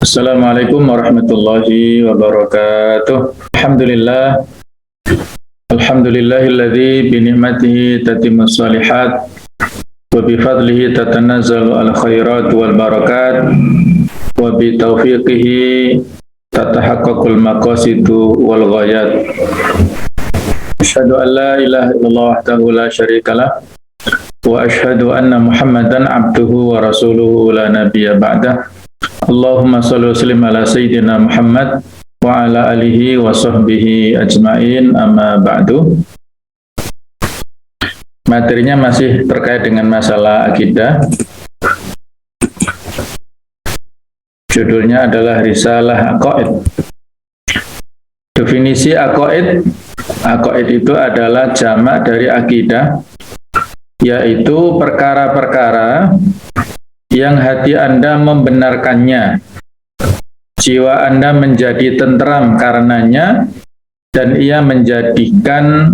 Assalamualaikum warahmatullahi wabarakatuh. Alhamdulillah. Alhamdulillahilladzi bi ni'matihi tatimmus shalihat wa bi fadlihi tatanazzalu al khairat wal barakat wa bi taufiqihi tatahaqqaqul maqasidu wal ghayat. Asyhadu an la ilaha illallah wahdahu la syarikalah wa asyhadu anna Muhammadan abduhu wa rasuluhu la nabiyya ba'dah. Allahumma shalli wa sallim ala sayyidina Muhammad wa ala alihi wa sahbihi ajma'in, amma ba'du. Materinya masih terkait dengan masalah akidah. Judulnya adalah Risalah Aqaid. Definisi aqaid. Aqaid itu adalah jamak dari akidah, yaitu perkara-perkara yang hati Anda membenarkannya, jiwa Anda menjadi tentram karenanya, dan ia menjadikan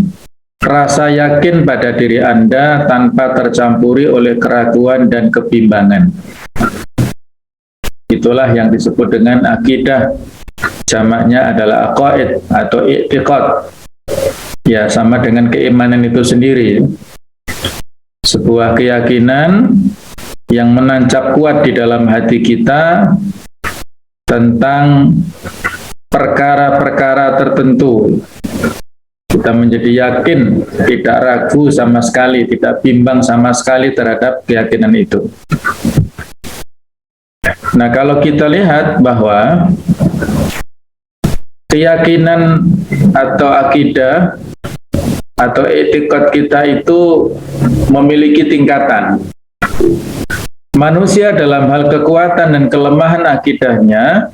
rasa yakin pada diri Anda tanpa tercampuri oleh keraguan dan kebimbangan. Itulah yang disebut dengan akidah. Jamaknya adalah aqaid atau i'tiqad. Ya, sama dengan keimanan itu sendiri. Sebuah keyakinan yang menancap kuat di dalam hati kita tentang perkara-perkara tertentu. Kita menjadi yakin, tidak ragu sama sekali, tidak bimbang sama sekali terhadap keyakinan itu. Nah, kalau kita lihat bahwa keyakinan atau akidah atau etikot kita itu memiliki tingkatan. Manusia dalam hal kekuatan dan kelemahan akidahnya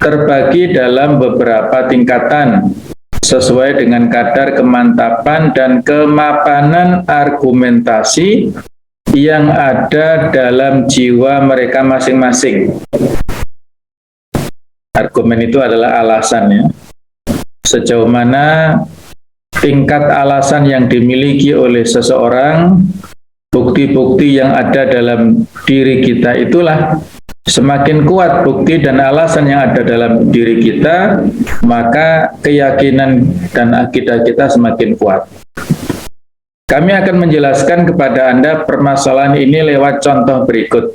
terbagi dalam beberapa tingkatan sesuai dengan kadar kemantapan dan kemapanan argumentasi yang ada dalam jiwa mereka masing-masing. Argumen itu adalah alasannya. Sejauh mana tingkat alasan yang dimiliki oleh seseorang, bukti-bukti yang ada dalam diri kita itulah semakin kuat bukti dan alasan yang ada dalam diri kita, maka keyakinan dan akidah kita semakin kuat. Kami akan menjelaskan kepada Anda permasalahan ini lewat contoh berikut.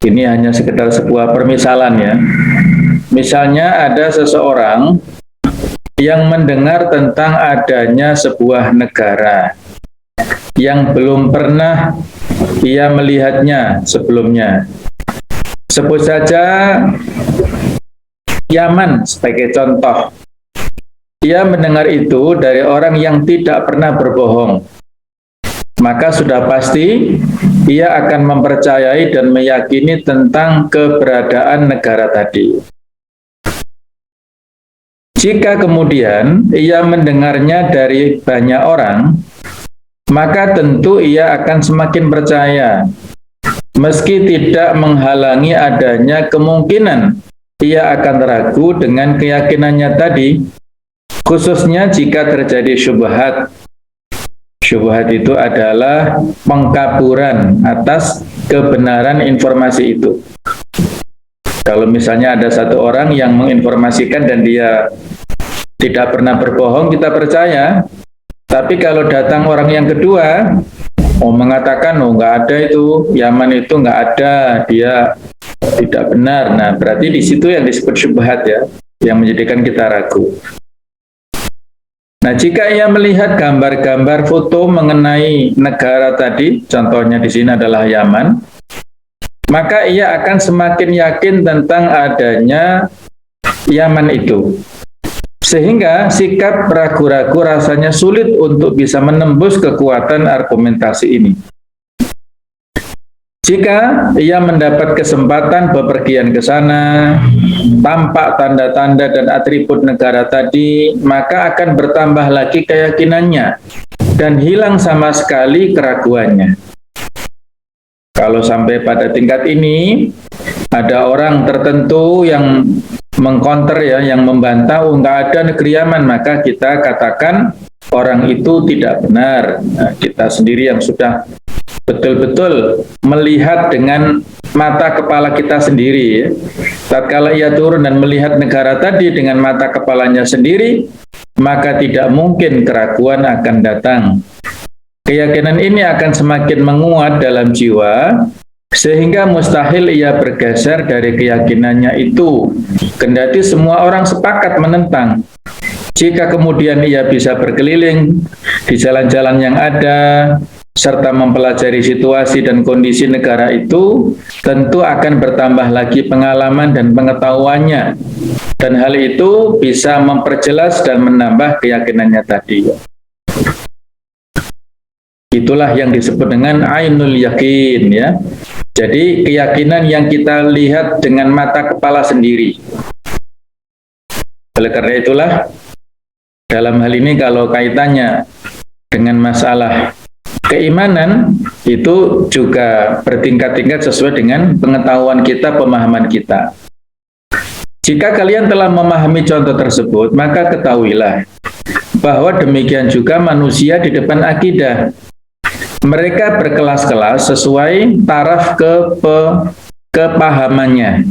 Ini hanya sekedar sebuah permisalan ya. Misalnya ada seseorang yang mendengar tentang adanya sebuah negara yang belum pernah ia melihatnya sebelumnya. Sebut saja Yaman sebagai contoh. Ia mendengar itu dari orang yang tidak pernah berbohong. Maka sudah pasti ia akan mempercayai dan meyakini tentang keberadaan negara tadi. Jika kemudian ia mendengarnya dari banyak orang, maka tentu ia akan semakin percaya, meski tidak menghalangi adanya kemungkinan ia akan ragu dengan keyakinannya tadi, khususnya jika terjadi syubhat. Syubhat itu adalah pengkaburan atas kebenaran informasi itu. Kalau misalnya ada satu orang yang menginformasikan dan dia tidak pernah berbohong, kita percaya. Tapi kalau datang orang yang kedua, mengatakan, nggak ada itu, Yaman itu nggak ada, dia tidak benar. Nah, berarti di situ yang disebut syubhat ya, yang menjadikan kita ragu. Nah, jika ia melihat gambar-gambar foto mengenai negara tadi, contohnya di sini adalah Yaman, maka ia akan semakin yakin tentang adanya Yaman itu. Sehingga sikap ragu-ragu rasanya sulit untuk bisa menembus kekuatan argumentasi ini. Jika ia mendapat kesempatan bepergian ke sana, tampak tanda-tanda dan atribut negara tadi, maka akan bertambah lagi keyakinannya dan hilang sama sekali keraguannya. Kalau sampai pada tingkat ini, ada orang tertentu yang mengkonter ya, yang membantah, nggak ada negeri Yaman, maka kita katakan orang itu tidak benar. Nah, kita sendiri yang sudah betul-betul melihat dengan mata kepala kita sendiri, ya. Tatkala ia turun dan melihat negara tadi dengan mata kepalanya sendiri, maka tidak mungkin keraguan akan datang. Keyakinan ini akan semakin menguat dalam jiwa, sehingga mustahil ia bergeser dari keyakinannya itu, kendati semua orang sepakat menentang. Jika kemudian ia bisa berkeliling di jalan-jalan yang ada, serta mempelajari situasi dan kondisi negara itu, tentu akan bertambah lagi pengalaman dan pengetahuannya. Dan hal itu bisa memperjelas dan menambah keyakinannya tadi. Itulah yang disebut dengan ainul yakin, ya. Jadi keyakinan yang kita lihat dengan mata kepala sendiri. Oleh karena itulah, dalam hal ini kalau kaitannya dengan masalah keimanan, itu juga bertingkat-tingkat sesuai dengan pengetahuan kita, pemahaman kita. Jika kalian telah memahami contoh tersebut, maka ketahuilah bahwa demikian juga manusia di depan akidah. Mereka berkelas-kelas sesuai taraf kepahamannya.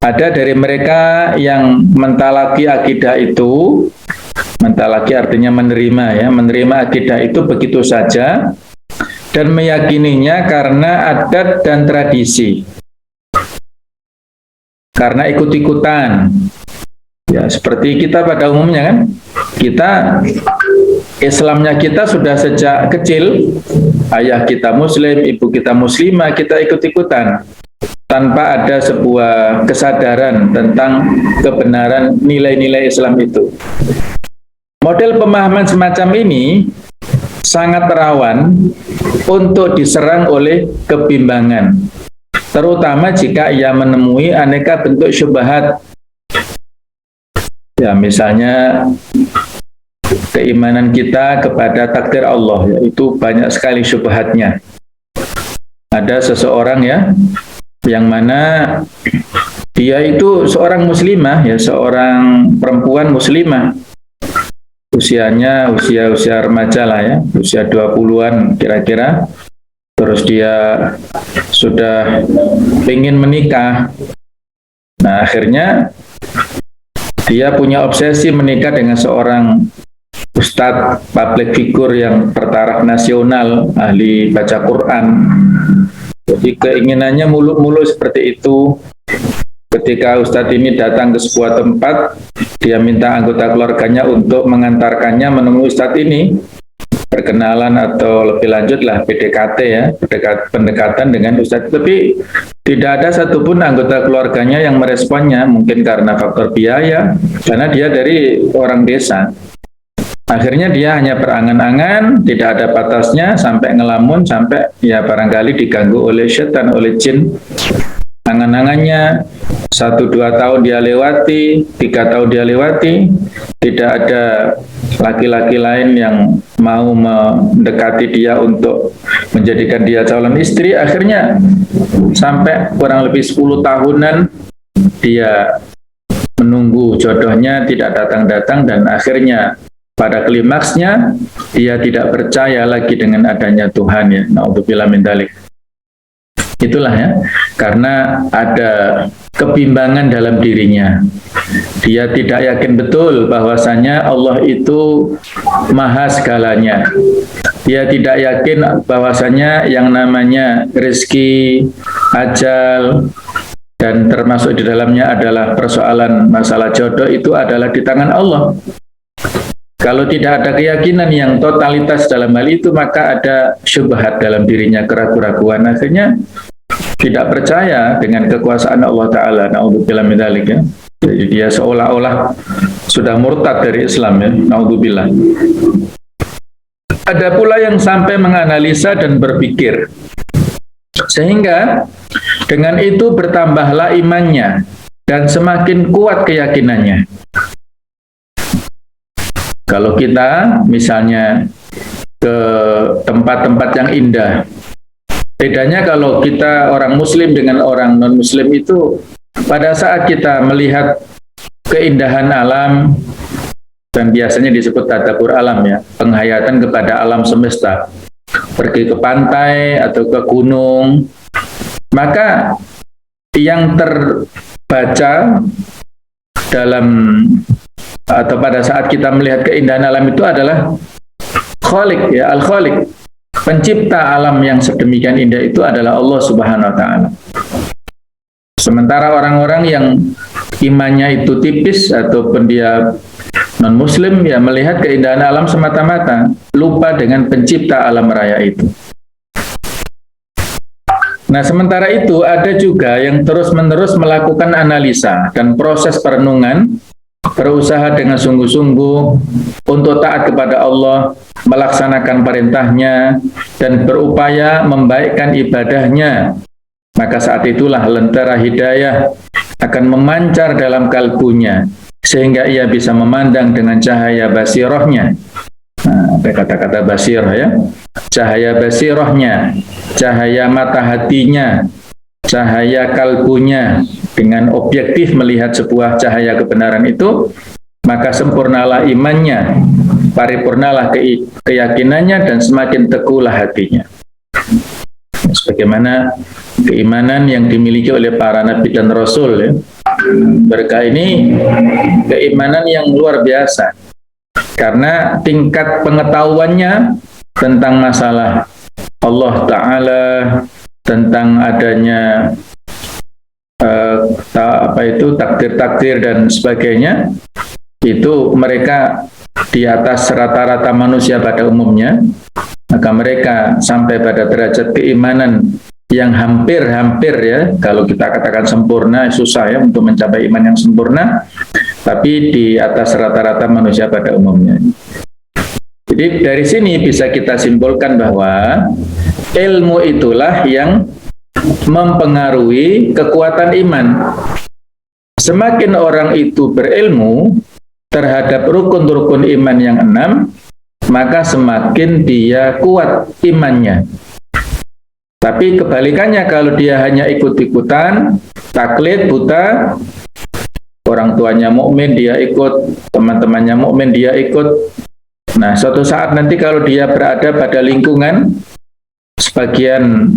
Ada dari mereka yang mentalaki akidah itu, mentalaki artinya menerima, ya, menerima akidah itu begitu saja dan meyakininya karena adat dan tradisi, karena ikut-ikutan. Ya, seperti kita pada umumnya kan, kita Islamnya kita sudah sejak kecil, ayah kita muslim, ibu kita muslimah, kita ikut-ikutan tanpa ada sebuah kesadaran tentang kebenaran nilai-nilai Islam itu. Model pemahaman semacam ini sangat rawan untuk diserang oleh kebimbangan, terutama jika ia menemui aneka bentuk syubhat. Ya, misalnya keimanan kita kepada takdir Allah, yaitu banyak sekali syubhatnya. Ada seseorang, ya, yang mana dia itu seorang muslimah, ya, seorang perempuan muslimah. Usianya usia remaja lah, ya, usia 20-an kira-kira. Terus dia sudah ingin menikah. Nah, akhirnya dia punya obsesi menikah dengan seorang ustadz public figure yang bertaraf nasional, ahli baca Quran. Jadi keinginannya muluk-muluk seperti itu. Ketika ustadz ini datang ke sebuah tempat, dia minta anggota keluarganya untuk mengantarkannya menemui ustadz ini, perkenalan atau lebih lanjut lah PDKT, ya, pendekatan dengan ustadz. Tapi tidak ada satupun anggota keluarganya yang meresponnya, mungkin karena faktor biaya, karena dia dari orang desa. Akhirnya dia hanya berangan-angan, tidak ada batasnya, sampai ngelamun, sampai ya barangkali diganggu oleh setan, oleh jin. Angan-angannya 1-2 tahun dia lewati, 3 tahun dia lewati, tidak ada laki-laki lain yang mau mendekati dia untuk menjadikan dia calon istri. Akhirnya sampai kurang lebih 10 tahunan dia menunggu jodohnya tidak datang-datang, dan akhirnya pada klimaksnya dia tidak percaya lagi dengan adanya Tuhan, ya. Na'udzubillah min dzalik. Itulah, ya, karena ada kebimbangan dalam dirinya. Dia tidak yakin betul bahwasanya Allah itu maha segalanya. Dia tidak yakin bahwasanya yang namanya rezeki, ajal, dan termasuk di dalamnya adalah persoalan masalah jodoh itu adalah di tangan Allah. Kalau tidak ada keyakinan yang totalitas dalam hal itu, maka ada syubhat dalam dirinya, keraguan-keraguan. Akhirnya tidak percaya dengan kekuasaan Allah Ta'ala. Na'udzubillah min dzalik, ya. Jadi dia seolah-olah sudah murtad dari Islam, ya. Na'udzubillah. Ada pula yang sampai menganalisa dan berpikir, sehingga dengan itu bertambahlah imannya dan semakin kuat keyakinannya. Kalau kita misalnya ke tempat-tempat yang indah, bedanya kalau kita orang muslim dengan orang non-muslim itu, pada saat kita melihat keindahan alam, dan biasanya disebut tadabbur alam, ya, penghayatan kepada alam semesta, pergi ke pantai atau ke gunung, Maka yang terbaca dalam atau pada saat kita melihat keindahan alam itu adalah Khaliq, ya, Al-Khaliq. Pencipta alam yang sedemikian indah itu adalah Allah Subhanahu wa taala. Sementara orang-orang yang imannya itu tipis ataupun dia non-muslim, ya melihat keindahan alam semata-mata, lupa dengan pencipta alam raya itu. Nah, sementara itu ada juga yang terus-menerus melakukan analisa dan proses perenungan, berusaha dengan sungguh-sungguh untuk taat kepada Allah, melaksanakan perintahnya, dan berupaya membaikkan ibadahnya. Maka saat itulah lentera hidayah akan memancar dalam kalbunya, sehingga ia bisa memandang dengan cahaya basirohnya. Nah, ada kata-kata basirah, ya. Cahaya basirohnya, cahaya mata hatinya, cahaya kalbunya, dengan objektif melihat sebuah cahaya kebenaran itu, maka sempurnalah imannya, paripurnalah keyakinannya, dan semakin teguhlah hatinya. Sebagaimana keimanan yang dimiliki oleh para nabi dan rasul, ya. Mereka ini keimanan yang luar biasa, karena tingkat pengetahuannya tentang masalah Allah Ta'ala, tentang adanya takdir-takdir dan sebagainya, itu mereka di atas rata-rata manusia pada umumnya. Maka mereka sampai pada derajat keimanan yang hampir-hampir, ya, kalau kita katakan sempurna, susah ya untuk mencapai iman yang sempurna, tapi di atas rata-rata manusia pada umumnya. Jadi dari sini bisa kita simpulkan bahwa ilmu itulah yang mempengaruhi kekuatan iman. Semakin orang itu berilmu terhadap rukun-rukun iman yang 6, maka semakin dia kuat imannya. Tapi kebalikannya, kalau dia hanya ikut-ikutan, taklid, buta, orang tuanya mukmin dia ikut, teman-temannya mukmin dia ikut. Nah, suatu saat nanti kalau dia berada pada lingkungan, sebagian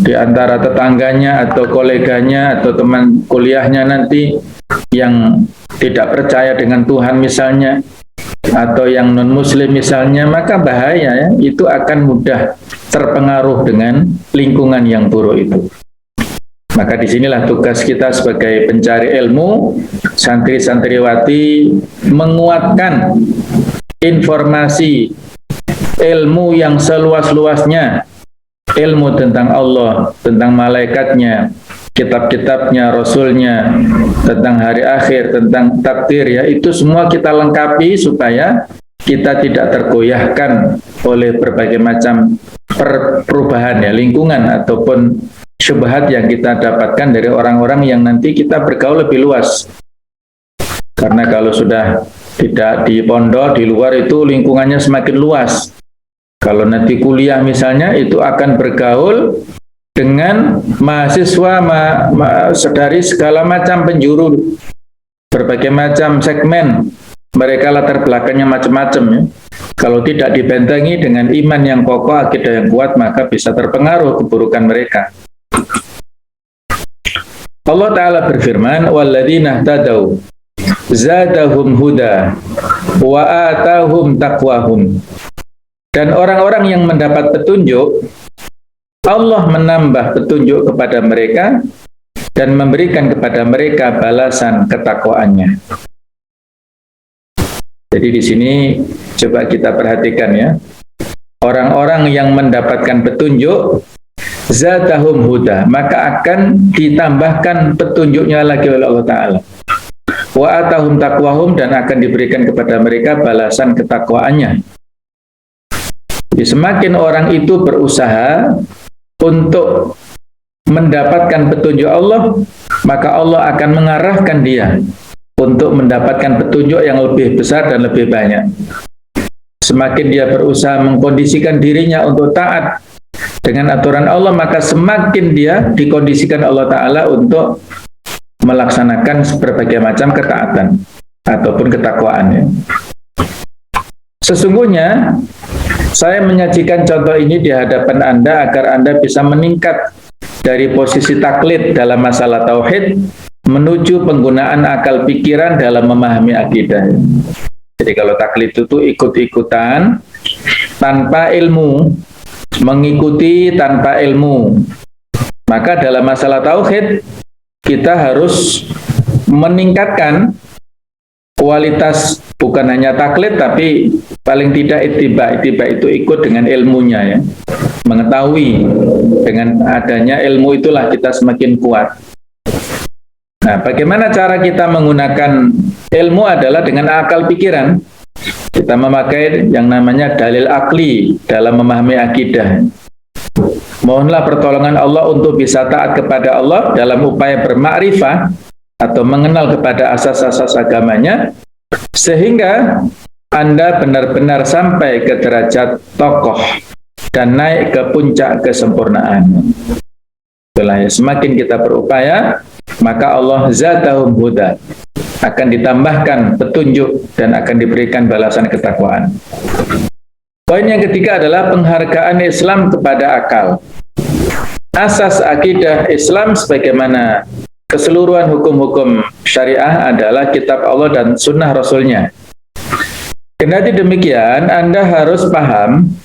di antara tetangganya atau koleganya atau teman kuliahnya nanti yang tidak percaya dengan Tuhan misalnya, atau yang non-muslim misalnya, maka bahaya, ya, itu akan mudah terpengaruh dengan lingkungan yang buruk itu. Maka disinilah tugas kita sebagai pencari ilmu, santri-santriwati, menguatkan informasi ilmu yang seluas-luasnya, ilmu tentang Allah, tentang malaikatnya, kitab-kitabnya, rasulnya, tentang hari akhir, tentang takdir, ya, itu semua kita lengkapi supaya kita tidak tergoyahkan oleh berbagai macam perubahan, ya, lingkungan ataupun syubhat yang kita dapatkan dari orang-orang yang nanti kita bergaul lebih luas. Karena kalau sudah tidak di pondok, di luar itu lingkungannya semakin luas. Kalau nanti kuliah misalnya, itu akan bergaul dengan mahasiswa dari segala macam penjuru, berbagai macam segmen. Mereka latar belakangnya macam-macam, ya. Kalau tidak dibentengi dengan iman yang kokoh, akidah yang kuat, maka bisa terpengaruh keburukan mereka. Allah Ta'ala berfirman, وَالَّذِينَ اهْتَدَوْا زَادَهُمْ هُدًى وَآتَاهُمْ تَقْوَاهُمْ. Dan orang-orang yang mendapat petunjuk, Allah menambah petunjuk kepada mereka dan memberikan kepada mereka balasan ketakwaannya. Jadi di sini coba kita perhatikan, ya. Orang-orang yang mendapatkan petunjuk, zadahum huda, maka akan ditambahkan petunjuknya lagi oleh Allah Ta'ala. Wa atahum taqwahum, dan akan diberikan kepada mereka balasan ketakwaannya. Jadi semakin orang itu berusaha untuk mendapatkan petunjuk Allah, maka Allah akan mengarahkan dia untuk mendapatkan petunjuk yang lebih besar dan lebih banyak. Semakin dia berusaha mengkondisikan dirinya untuk taat dengan aturan Allah, maka semakin dia dikondisikan Allah Ta'ala untuk melaksanakan berbagai macam ketaatan ataupun ketakwaan, ya. Sesungguhnya saya menyajikan contoh ini di hadapan Anda agar Anda bisa meningkat dari posisi taklid dalam masalah tauhid menuju penggunaan akal pikiran dalam memahami akidah. Jadi kalau taklid itu ikut-ikutan tanpa ilmu, mengikuti tanpa ilmu. Maka dalam masalah tauhid kita harus meningkatkan kualitas, bukan hanya taklid tapi paling tidak ittiba itu ikut dengan ilmunya, ya. Mengetahui, dengan adanya ilmu itulah kita semakin kuat. Nah, bagaimana cara kita menggunakan ilmu adalah dengan akal pikiran. Kita memakai yang namanya dalil akli dalam memahami akidah. Mohonlah pertolongan Allah untuk bisa taat kepada Allah dalam upaya bermakrifah atau mengenal kepada asas-asas agamanya, sehingga Anda benar-benar sampai ke derajat tokoh dan naik ke puncak kesempurnaan. Itulah ya, semakin kita berupaya, maka Allah zatahum huda, akan ditambahkan petunjuk dan akan diberikan balasan ketakwaan. Poin yang ketiga adalah penghargaan Islam kepada akal. Asas akidah Islam sebagaimana keseluruhan hukum-hukum syariah adalah kitab Allah dan sunnah Rasulnya. Kendati demikian, Anda harus paham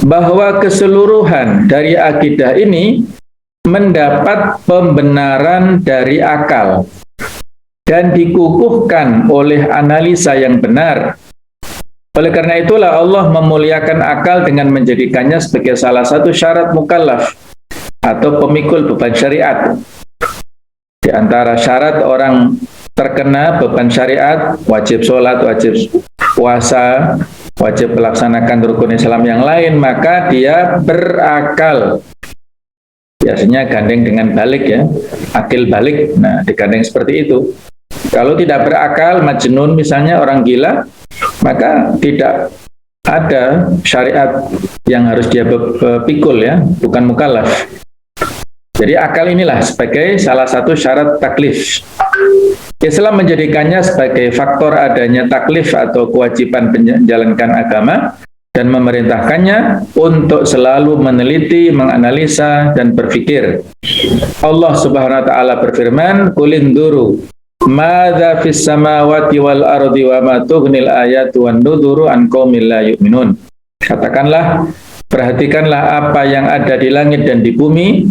bahwa keseluruhan dari akidah ini mendapat pembenaran dari akal dan dikukuhkan oleh analisa yang benar. Oleh karena itulah Allah memuliakan akal dengan menjadikannya sebagai salah satu syarat mukallaf atau pemikul beban syariat. Di antara syarat orang terkena beban syariat, wajib sholat, wajib puasa, wajib melaksanakan rukun Islam yang lain, maka dia berakal. Biasanya gandeng dengan balik, ya, akil balik. Nah, digandeng seperti itu. Kalau tidak berakal, majnun misalnya, orang gila, maka tidak ada syariat yang harus dia pikul, ya, bukan mukallaf. Jadi akal inilah sebagai salah satu syarat taklif. Islam menjadikannya sebagai faktor adanya taklif atau kewajiban menjalankan agama dan memerintahkannya untuk selalu meneliti, menganalisa, dan berpikir. Allah Subhanahu wa Ta'ala berfirman, "Qulinduru madza fis samawati wal ardi wa ma tughnil ayatu wan nuduru an qaumil la yu'minun." Katakanlah, perhatikanlah apa yang ada di langit dan di bumi,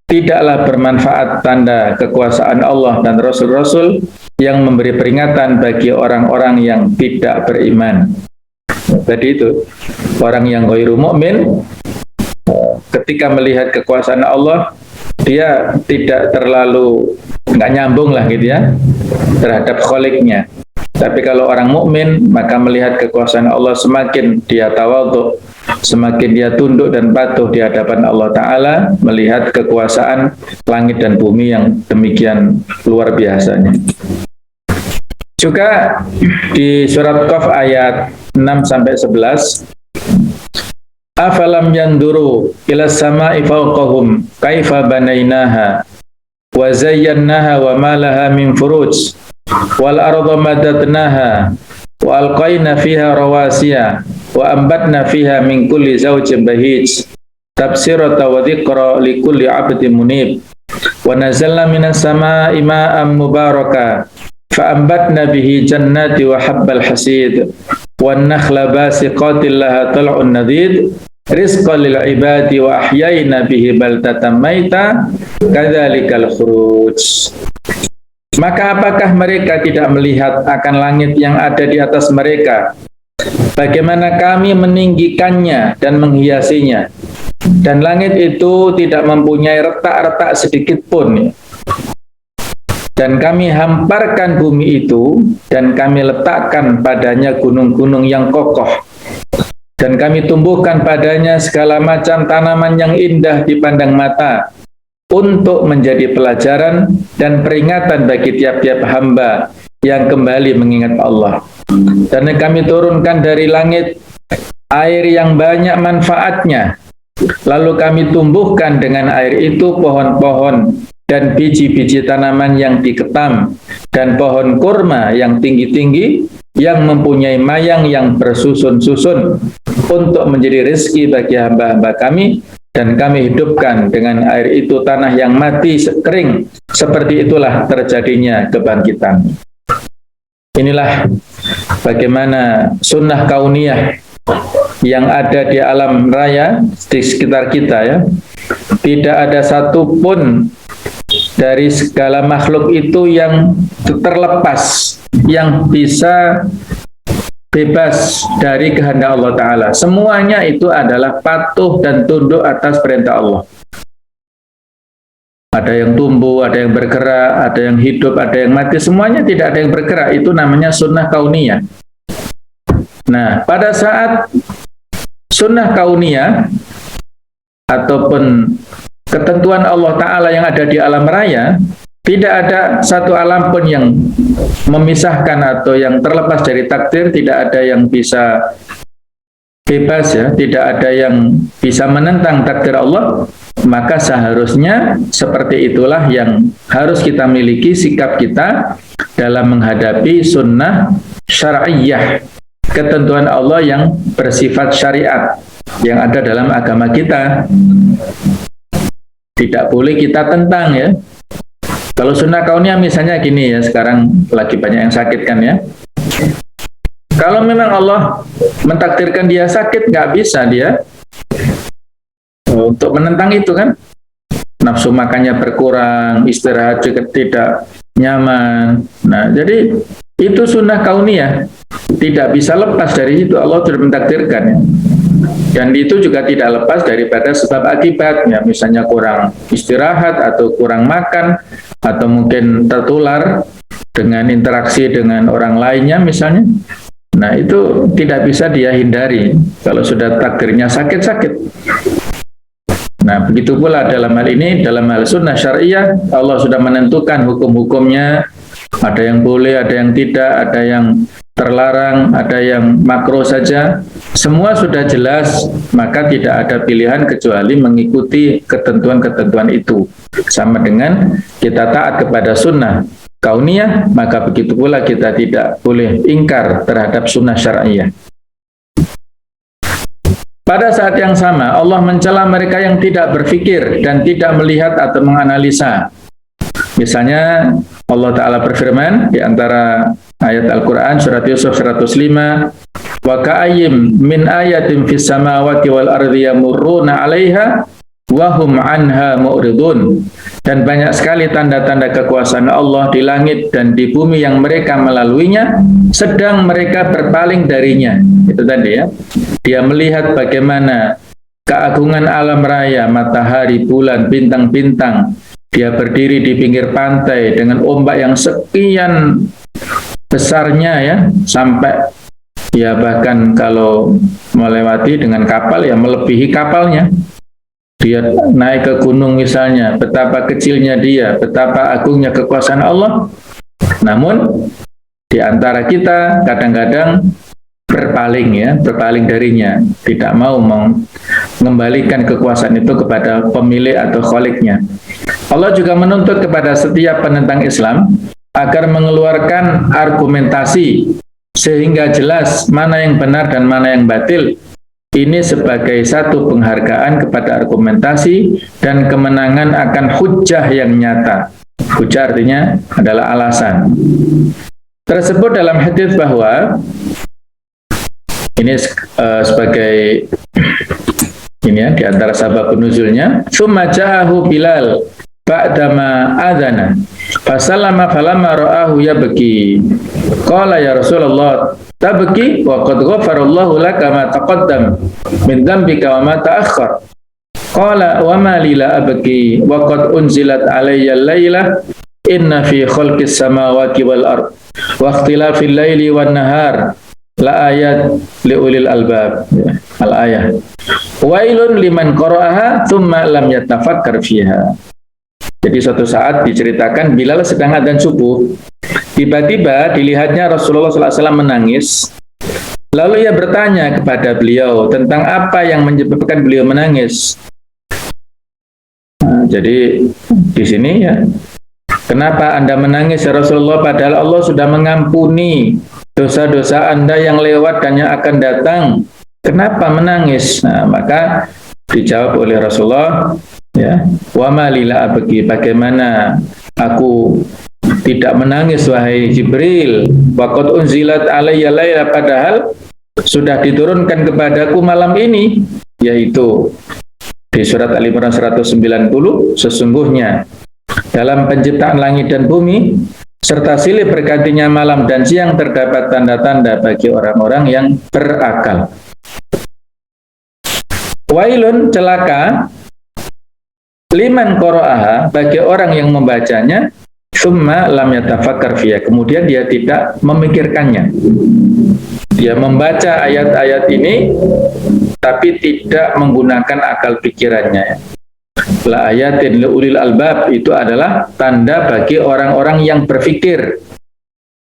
tidaklah bermanfaat tanda kekuasaan Allah dan Rasul-Rasul yang memberi peringatan bagi orang-orang yang tidak beriman. Jadi itu, orang yang ghairu mukmin ketika melihat kekuasaan Allah, dia tidak terlalu, nggak nyambung lah gitu ya, terhadap kholiknya. Tapi kalau orang mukmin, maka melihat kekuasaan Allah semakin dia tawadhu, semakin dia tunduk dan patuh di hadapan Allah Ta'ala, melihat kekuasaan langit dan bumi yang demikian luar biasanya. Juga di surat Qaf ayat 6-11, afalam yanduru ila sama'i fawqahum kaifa banainaha wa zayyannaha wa ma laha min furuj wal arda madadnaha wa alqaina fiha rawasiya wa ambatna fiha min kulli zawjin bahij tabsirata wa dhikra li kulli 'abdin munib wa nazalna minas sama'i ma'an mubaraka fa'ambatna bihi jannati wa habbal hasid wan nakhla basiqatin laha tal'un nadid rizqan lil ibadi wa ahyayna bihi baldatan maita kadzalikal khuruj. Maka apakah mereka tidak melihat akan langit yang ada di atas mereka, bagaimana kami meninggikannya dan menghiasinya, dan langit itu tidak mempunyai retak-retak sedikit pun, dan kami hamparkan bumi itu, dan kami letakkan padanya gunung-gunung yang kokoh, dan kami tumbuhkan padanya segala macam tanaman yang indah dipandang mata, untuk menjadi pelajaran dan peringatan bagi tiap-tiap hamba yang kembali mengingat Allah. Dan kami turunkan dari langit air yang banyak manfaatnya, lalu kami tumbuhkan dengan air itu pohon-pohon dan biji-biji tanaman yang diketam, dan pohon kurma yang tinggi-tinggi, yang mempunyai mayang yang bersusun-susun, untuk menjadi rezeki bagi hamba-hamba kami dan kami hidupkan dengan air itu tanah yang mati kering, seperti itulah terjadinya kebangkitan. Inilah bagaimana sunnah kauniyah yang ada di alam raya di sekitar kita ya. Tidak ada satupun dari segala makhluk itu yang terlepas, yang bisa bebas dari kehendak Allah Ta'ala. Semuanya itu adalah patuh dan tunduk atas perintah Allah. Ada yang tumbuh, ada yang bergerak, ada yang hidup, ada yang mati. Semuanya tidak ada yang bergerak. Itu namanya sunnah kauniyah. Nah, pada saat sunnah kauniyah ataupun ketentuan Allah Ta'ala yang ada di alam raya, tidak ada satu alam pun yang memisahkan atau yang terlepas dari takdir, tidak ada yang bisa bebas ya, tidak ada yang bisa menentang takdir Allah, maka seharusnya seperti itulah yang harus kita miliki sikap kita dalam menghadapi sunnah syar'iyyah, ketentuan Allah yang bersifat syariat yang ada dalam agama kita. Tidak boleh kita tentang ya. Kalau sunnah kauniyah misalnya gini ya, sekarang lagi banyak yang sakit kan ya. Kalau memang Allah mentakdirkan dia sakit, nggak bisa dia untuk menentang itu kan. Nafsu makannya berkurang, istirahat juga tidak nyaman. Nah, jadi itu sunnah kauniyah. Tidak bisa lepas dari itu, Allah sudah mentakdirkan ya. Dan itu juga tidak lepas daripada sebab akibatnya, misalnya kurang istirahat atau kurang makan, atau mungkin tertular dengan interaksi dengan orang lainnya misalnya. Nah, itu tidak bisa dia hindari kalau sudah takdirnya sakit-sakit. Nah, begitu pula dalam hal ini, dalam hal sunnah syariah, Allah sudah menentukan hukum-hukumnya, ada yang boleh, ada yang tidak, ada yang terlarang, ada yang makruh saja, semua sudah jelas, maka tidak ada pilihan kecuali mengikuti ketentuan-ketentuan itu. Sama dengan kita taat kepada sunnah kauniyah, maka begitu pula kita tidak boleh ingkar terhadap sunnah syar'iyah. Pada saat yang sama, Allah mencela mereka yang tidak berpikir dan tidak melihat atau menganalisa. Misalnya Allah Ta'ala berfirman di antara ayat Al-Quran surat Yusuf 105, wa ka'ayyim min ayatin fis samawati wal ardi yamurruna 'alaiha wa hum 'anha mu'ridun. Dan banyak sekali tanda-tanda kekuasaan Allah di langit dan di bumi yang mereka melaluinya, sedang mereka berpaling darinya. Itu tadi ya. Dia melihat bagaimana keagungan alam raya, matahari, bulan, bintang-bintang. Dia berdiri di pinggir pantai dengan ombak yang sekian besarnya ya, sampai ya bahkan kalau melewati dengan kapal ya melebihi kapalnya. Dia naik ke gunung misalnya, betapa kecilnya dia, betapa agungnya kekuasaan Allah. Namun di antara kita kadang-kadang berpaling ya, berpaling darinya, tidak mau mengembalikan kekuasaan itu kepada pemilik atau kholiknya. Allah juga menuntut kepada setiap penentang Islam agar mengeluarkan argumentasi sehingga jelas mana yang benar dan mana yang batil. Ini sebagai satu penghargaan kepada argumentasi dan kemenangan akan hujjah yang nyata. Hujjah artinya adalah alasan. Tersebut dalam hadis bahwa ini sebagai ini ya di antara sabab nuzulnya, summa ja'ahu Bilal ba'dama adzana fasallama falamma ra'ahu yabki qala ya Rasulullah tabki wa qad ghafarallahu laka ma taqaddam min dhanbika wa ma ta'akhkhar qala wa ma li la abki wa qad unzilat alayya al-laila inna fi khalqis samawati wal ard wa ikhtilafil laili wan nahar la ayat li ulil albab. Al-ayah wailun liman qara'aha thumma lam yatafakkar fiha. Jadi suatu saat diceritakan Bilal sedang adzan subuh. Tiba-tiba dilihatnya Rasulullah SAW menangis. Lalu ia bertanya kepada beliau tentang apa yang menyebabkan beliau menangis. Nah, jadi di sini ya, kenapa Anda menangis ya Rasulullah, padahal Allah sudah mengampuni dosa-dosa Anda yang lewat dan yang akan datang. Kenapa menangis? Nah, maka Dijawab oleh Rasulullah, ya, wa ma lila abki, bagaimana aku tidak menangis wahai Jibril, waqad unzilat alayya laila, padahal sudah diturunkan kepadaku malam ini, yaitu di surat Al-Imran 190, sesungguhnya dalam penciptaan langit dan bumi serta silih bergantinya malam dan siang terdapat tanda-tanda bagi orang-orang yang berakal. Wailun, celaka, liman qara'aha, bagi orang yang membacanya, summa lam yatafakkar fiha, kemudian dia tidak memikirkannya. Dia membaca ayat-ayat ini tapi tidak menggunakan akal pikirannya. La ayatin li ulil albab, itu adalah tanda bagi orang-orang yang berpikir.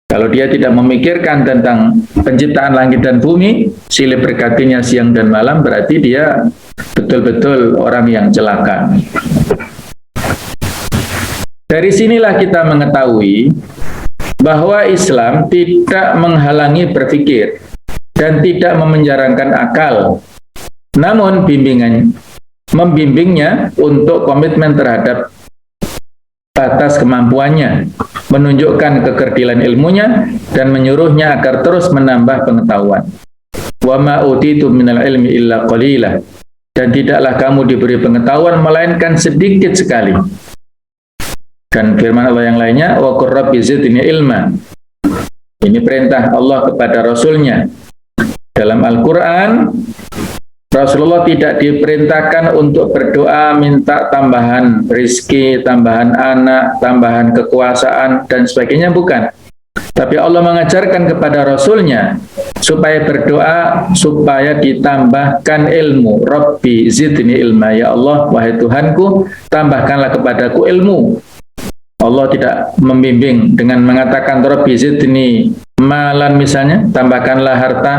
Kalau dia tidak memikirkan tentang penciptaan langit dan bumi, silih bergantinya siang dan malam, berarti dia betul-betul orang yang celaka. Dari sinilah kita mengetahui bahwa Islam tidak menghalangi berpikir dan tidak memenjarakan akal, namun membimbingnya untuk komitmen terhadap batas kemampuannya, menunjukkan kekerdilan ilmunya, dan menyuruhnya agar terus menambah pengetahuan. Wa ma utitu minal ilmi illa qalila, dan tidaklah kamu diberi pengetahuan melainkan sedikit sekali. Dan firman Allah yang lainnya, wa qur rabbi zidni ilma. Ini perintah Allah kepada Rasulnya. Dalam Al-Quran, Rasulullah tidak diperintahkan untuk berdoa minta tambahan rezeki, tambahan anak, tambahan kekuasaan, dan sebagainya, bukan. Tapi Allah mengajarkan kepada Rasulnya supaya berdoa supaya ditambahkan ilmu. Rabbi zidni ilma, ya Allah, wahai Tuhanku, tambahkanlah kepadaku ilmu. Allah tidak membimbing dengan mengatakan Rabbi zidni malan misalnya, tambahkanlah harta,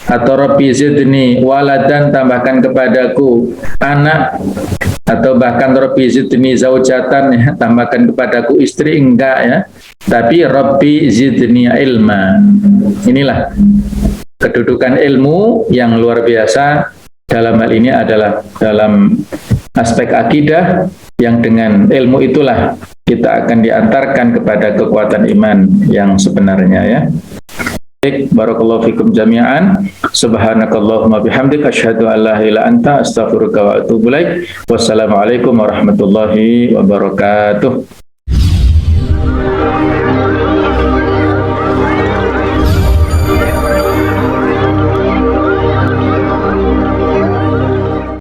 atau Rabbi zidni waladan, tambahkan kepadaku anak, atau bahkan Rabbi zidni zaujatan, ya, tambahkan kepadaku istri, enggak, ya. Tapi Rabbi zidni ilma. Inilah kedudukan ilmu yang luar biasa. Dalam hal ini adalah dalam aspek akidah, yang dengan ilmu itulah kita akan diantarkan kepada kekuatan iman yang sebenarnya, ya. Baik, barakallahu fikum jami'an. Subhanakallahumma bihamdika asyhadu an la ilaha illa anta astaghfiruka wa atubu ilaik. Wassalamualaikum warahmatullahi wabarakatuh.